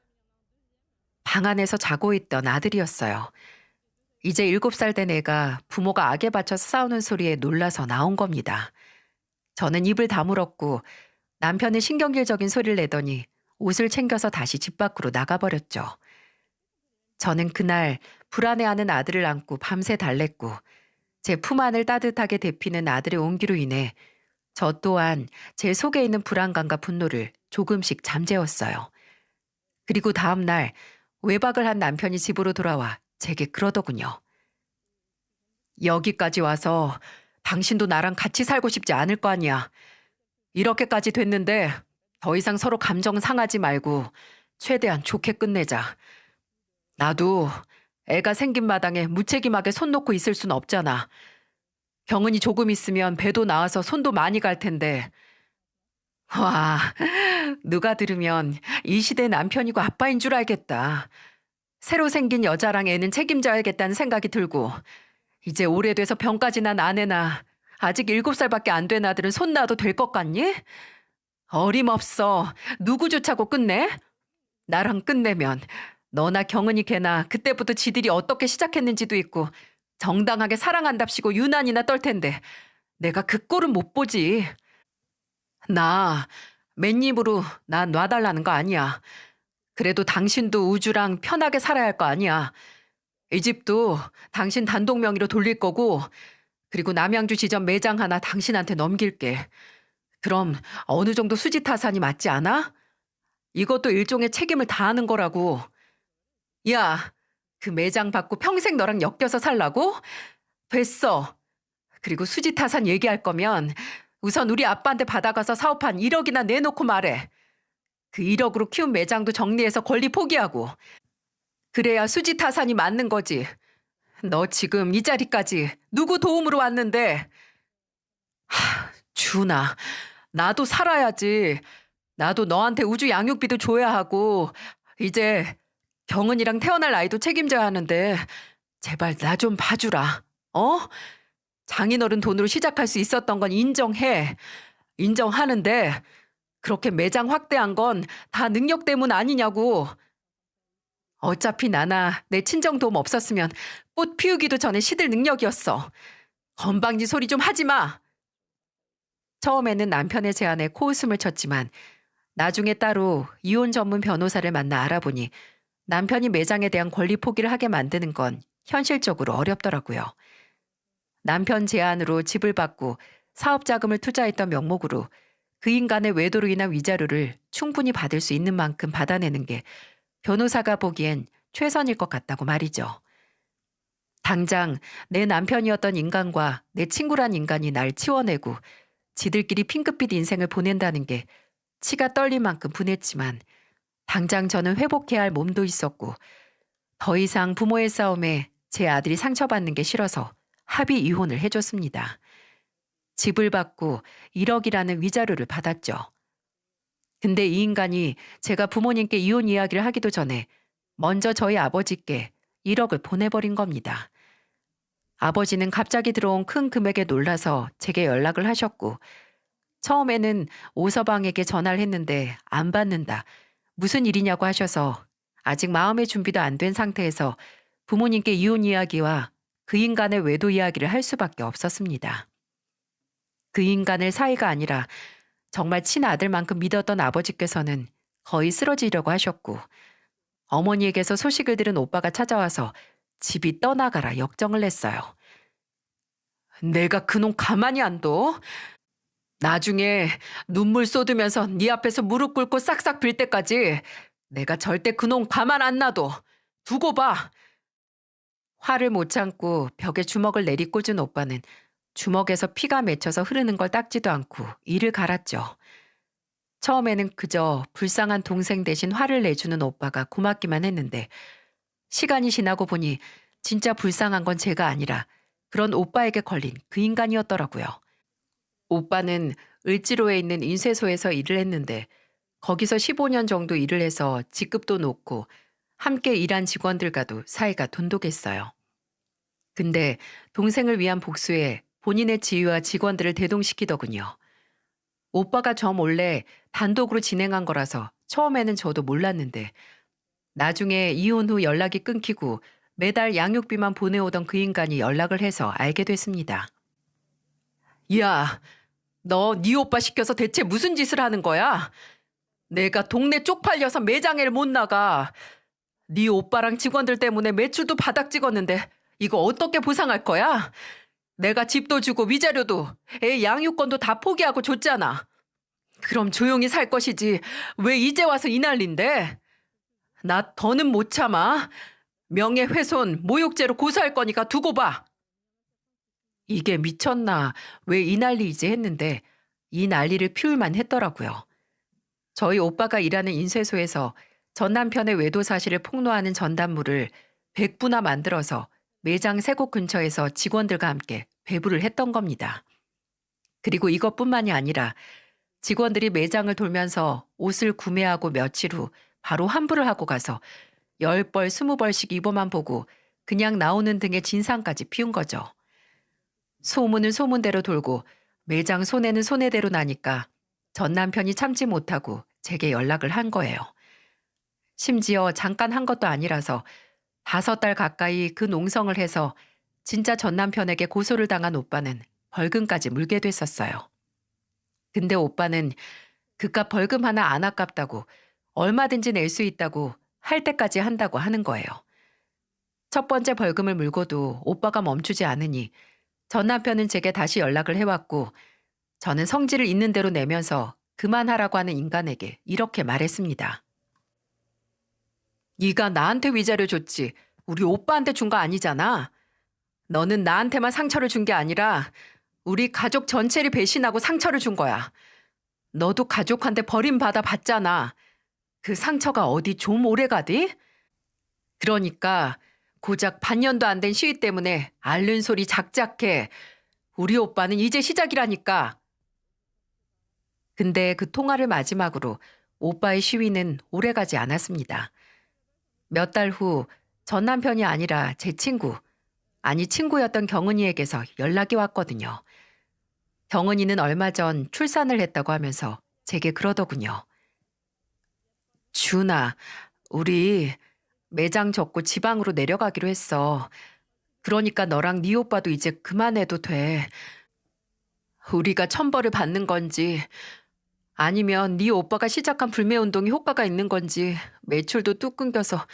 방 안에서 자고 있던 아들이었어요. 이제 7살 된 애가 부모가 악에 받쳐서 싸우는 소리에 놀라서 나온 겁니다. 저는 입을 다물었고 남편은 신경질적인 소리를 내더니 옷을 챙겨서 다시 집 밖으로 나가버렸죠. 저는 그날 불안해하는 아들을 안고 밤새 달랬고 제 품 안을 따뜻하게 데피는 아들의 온기로 인해 저 또한 제 속에 있는 불안감과 분노를 조금씩 잠재웠어요. 그리고 다음 날 외박을 한 남편이 집으로 돌아와 제게 그러더군요. 여기까지 와서 당신도 나랑 같이 살고 싶지 않을 거 아니야. 이렇게까지 됐는데 더 이상 서로 감정 상하지 말고 최대한 좋게 끝내자. 나도 애가 생긴 마당에 무책임하게 손 놓고 있을 순 없잖아. 경은이 조금 있으면 배도 나와서 손도 많이 갈 텐데. 와, 누가 들으면 이 시대 남편이고 아빠인 줄 알겠다. 새로 생긴 여자랑 애는 책임져야겠다는 생각이 들고 이제 오래돼서 병까지 난 아내나 아직 7살밖에 안 된 아들은 손 놔도 될 것 같니? 어림없어. 누구 좋자고 끝내? 나랑 끝내면 너나 경은이 걔나 그때부터 지들이 어떻게 시작했는지도 있고 정당하게 사랑한답시고 유난이나 떨 텐데 내가 그 꼴은 못 보지. 나 맨입으로 나 놔달라는 거 아니야. 그래도 당신도 우주랑 편하게 살아야 할 거 아니야. 이 집도 당신 단독 명의로 돌릴 거고 그리고 남양주 지점 매장 하나 당신한테 넘길게. 그럼 어느 정도 수지 타산이 맞지 않아? 이것도 일종의 책임을 다하는 거라고. 야, 그 매장 받고 평생 너랑 엮여서 살라고? 됐어. 그리고 수지 타산 얘기할 거면 우선 우리 아빠한테 받아가서 사업한 1억이나 내놓고 말해. 그 1억으로 키운 매장도 정리해서 권리 포기하고. 그래야 수지 타산이 맞는 거지. 너 지금 이 자리까지 누구 도움으로 왔는데. 준아, 나도 살아야지. 나도 너한테 우주 양육비도 줘야 하고 이제 경은이랑 태어날 아이도 책임져야 하는데 제발 나 좀 봐주라. 어? 장인어른 돈으로 시작할 수 있었던 건 인정해. 인정하는데 그렇게 매장 확대한 건 다 능력 때문 아니냐고. 어차피 나나 내 친정 도움 없었으면 꽃 피우기도 전에 시들 능력이었어. 건방지 소리 좀 하지 마. 처음에는 남편의 제안에 코웃음을 쳤지만 나중에 따로 이혼 전문 변호사를 만나 알아보니 남편이 매장에 대한 권리 포기를 하게 만드는 건 현실적으로 어렵더라고요. 남편 제안으로 집을 받고 사업 자금을 투자했던 명목으로 그 인간의 외도로 인한 위자료를 충분히 받을 수 있는 만큼 받아내는 게 변호사가 보기엔 최선일 것 같다고 말이죠. 당장 내 남편이었던 인간과 내 친구란 인간이 날 치워내고 지들끼리 핑크빛 인생을 보낸다는 게 치가 떨릴 만큼 분했지만 당장 저는 회복해야 할 몸도 있었고 더 이상 부모의 싸움에 제 아들이 상처받는 게 싫어서 합의 이혼을 해줬습니다. 집을 받고 1억이라는 위자료를 받았죠. 근데 이 인간이 제가 부모님께 이혼 이야기를 하기도 전에 먼저 저희 아버지께 1억을 보내버린 겁니다. 아버지는 갑자기 들어온 큰 금액에 놀라서 제게 연락을 하셨고 처음에는 오서방에게 전화를 했는데 안 받는다. 무슨 일이냐고 하셔서 아직 마음의 준비도 안 된 상태에서 부모님께 이혼 이야기와 그 인간의 외도 이야기를 할 수밖에 없었습니다. 그 인간을 사이가 아니라 정말 친아들만큼 믿었던 아버지께서는 거의 쓰러지려고 하셨고 어머니에게서 소식을 들은 오빠가 찾아와서 집이 떠나가라 역정을 냈어요. 내가 그놈 가만히 안 둬? 나중에 눈물 쏟으면서 네 앞에서 무릎 꿇고 싹싹 빌 때까지 내가 절대 그놈 가만 안 놔둬. 두고 봐. 화를 못 참고 벽에 주먹을 내리꽂은 오빠는 주먹에서 피가 맺혀서 흐르는 걸 닦지도 않고 이를 갈았죠. 처음에는 그저 불쌍한 동생 대신 화를 내주는 오빠가 고맙기만 했는데 시간이 지나고 보니 진짜 불쌍한 건 제가 아니라 그런 오빠에게 걸린 그 인간이었더라고요. 오빠는 을지로에 있는 인쇄소에서 일을 했는데 거기서 15년 정도 일을 해서 직급도 높고 함께 일한 직원들과도 사이가 돈독했어요. 근데 동생을 위한 복수에 본인의 지위와 직원들을 대동시키더군요. 오빠가 저 몰래 단독으로 진행한 거라서 처음에는 저도 몰랐는데 나중에 이혼 후 연락이 끊기고 매달 양육비만 보내오던 그 인간이 연락을 해서 알게 됐습니다. 야, 너 네 오빠 시켜서 대체 무슨 짓을 하는 거야? 내가 동네 쪽팔려서 매장에를 못 나가. 네 오빠랑 직원들 때문에 매출도 바닥 찍었는데 이거 어떻게 보상할 거야? 내가 집도 주고 위자료도 애 양육권도 다 포기하고 줬잖아. 그럼 조용히 살 것이지 왜 이제 와서 이 난린데? 나 더는 못 참아. 명예훼손, 모욕죄로 고소할 거니까 두고 봐. 이게 미쳤나? 왜 이 난리이지 했는데 이 난리를 피울만 했더라고요. 저희 오빠가 일하는 인쇄소에서 전 남편의 외도 사실을 폭로하는 전단물을 100부나 만들어서 매장 세 곳 근처에서 직원들과 함께 배부를 했던 겁니다. 그리고 이것뿐만이 아니라 직원들이 매장을 돌면서 옷을 구매하고 며칠 후 바로 환불을 하고 가서 10벌, 20벌씩 입어만 보고 그냥 나오는 등의 진상까지 피운 거죠. 소문은 소문대로 돌고 매장 손해는 손해대로 나니까 전 남편이 참지 못하고 제게 연락을 한 거예요. 심지어 잠깐 한 것도 아니라서 5달 가까이 그 농성을 해서 진짜 전 남편에게 고소를 당한 오빠는 벌금까지 물게 됐었어요. 근데 오빠는 그깟 벌금 하나 안 아깝다고 얼마든지 낼 수 있다고 할 때까지 한다고 하는 거예요. 첫 번째 벌금을 물고도 오빠가 멈추지 않으니 전 남편은 제게 다시 연락을 해왔고 저는 성질을 있는 대로 내면서 그만하라고 하는 인간에게 이렇게 말했습니다. 네가 나한테 위자료 줬지 우리 오빠한테 준 거 아니잖아. 너는 나한테만 상처를 준 게 아니라 우리 가족 전체를 배신하고 상처를 준 거야. 너도 가족한테 버림받아 봤잖아. 그 상처가 어디 좀 오래 가디? 그러니까 고작 반년도 안 된 시위 때문에 앓는 소리 작작해. 우리 오빠는 이제 시작이라니까. 근데 그 통화를 마지막으로 오빠의 시위는 오래가지 않았습니다. 몇 달 후 전 남편이 아니라 제 친구, 아니 친구였던 경은이에게서 연락이 왔거든요. 경은이는 얼마 전 출산을 했다고 하면서 제게 그러더군요. 준아, 우리 매장 접고 지방으로 내려가기로 했어. 그러니까 너랑 네 오빠도 이제 그만해도 돼. 우리가 천벌을 받는 건지 아니면 네 오빠가 시작한 불매운동이 효과가 있는 건지 매출도 뚝 끊겨서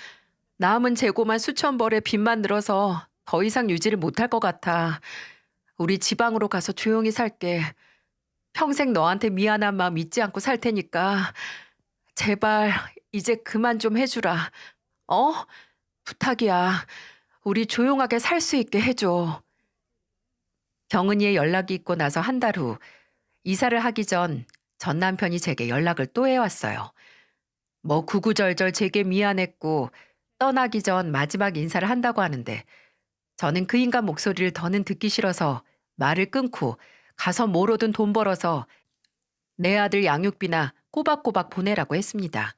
남은 재고만 수천 벌에 빚만 늘어서 더 이상 유지를 못할 것 같아. 우리 지방으로 가서 조용히 살게. 평생 너한테 미안한 마음 잊지 않고 살 테니까 제발 이제 그만 좀 해주라. 어? 부탁이야. 우리 조용하게 살 수 있게 해줘. 경은이의 연락이 있고 나서 한 달 후 이사를 하기 전 남편이 제게 연락을 또 해왔어요. 뭐 구구절절 제게 미안했고 떠나기 전 마지막 인사를 한다고 하는데 저는 그 인간 목소리를 더는 듣기 싫어서 말을 끊고 가서 뭐로든 돈 벌어서 내 아들 양육비나 꼬박꼬박 보내라고 했습니다.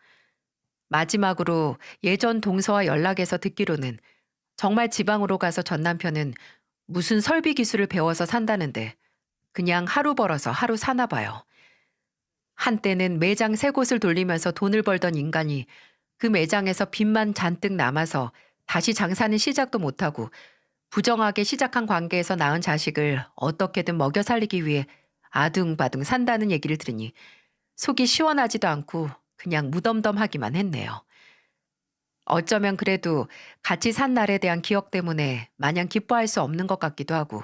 마지막으로 예전 동서와 연락해서 듣기로는 정말 지방으로 가서 전 남편은 무슨 설비 기술을 배워서 산다는데 그냥 하루 벌어서 하루 사나 봐요. 한때는 매장 세 곳을 돌리면서 돈을 벌던 인간이 그 매장에서 빚만 잔뜩 남아서 다시 장사는 시작도 못하고 부정하게 시작한 관계에서 낳은 자식을 어떻게든 먹여 살리기 위해 아둥바둥 산다는 얘기를 들으니 속이 시원하지도 않고 그냥 무덤덤하기만 했네요. 어쩌면 그래도 같이 산 날에 대한 기억 때문에 마냥 기뻐할 수 없는 것 같기도 하고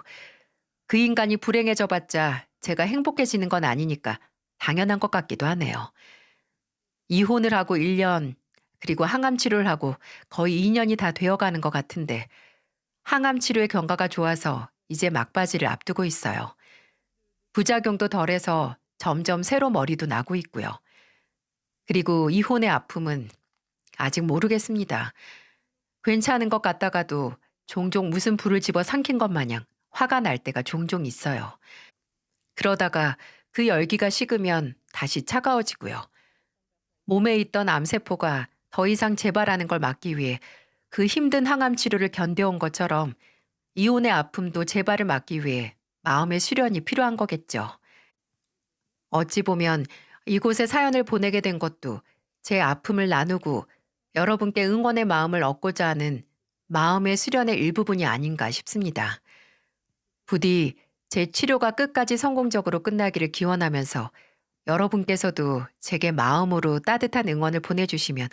그 인간이 불행해져 봤자 제가 행복해지는 건 아니니까 당연한 것 같기도 하네요. 이혼을 하고 1년, 그리고 항암 치료를 하고 거의 2년이 다 되어가는 것 같은데 항암 치료의 경과가 좋아서 이제 막바지를 앞두고 있어요. 부작용도 덜해서 점점 새로 머리도 나고 있고요. 그리고 이혼의 아픔은 아직 모르겠습니다. 괜찮은 것 같다가도 종종 무슨 불을 집어 삼킨 것 마냥 화가 날 때가 종종 있어요. 그러다가 그 열기가 식으면 다시 차가워지고요. 몸에 있던 암세포가 더 이상 재발하는 걸 막기 위해 그 힘든 항암 치료를 견뎌온 것처럼 이혼의 아픔도 재발을 막기 위해 마음의 수련이 필요한 거겠죠. 어찌 보면 이곳에 사연을 보내게 된 것도 제 아픔을 나누고 여러분께 응원의 마음을 얻고자 하는 마음의 수련의 일부분이 아닌가 싶습니다. 부디 제 치료가 끝까지 성공적으로 끝나기를 기원하면서 여러분께서도 제게 마음으로 따뜻한 응원을 보내주시면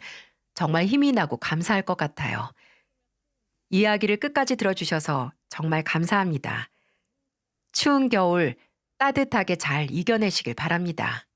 정말 힘이 나고 감사할 것 같아요. 이야기를 끝까지 들어주셔서 정말 감사합니다. 추운 겨울 따뜻하게 잘 이겨내시길 바랍니다.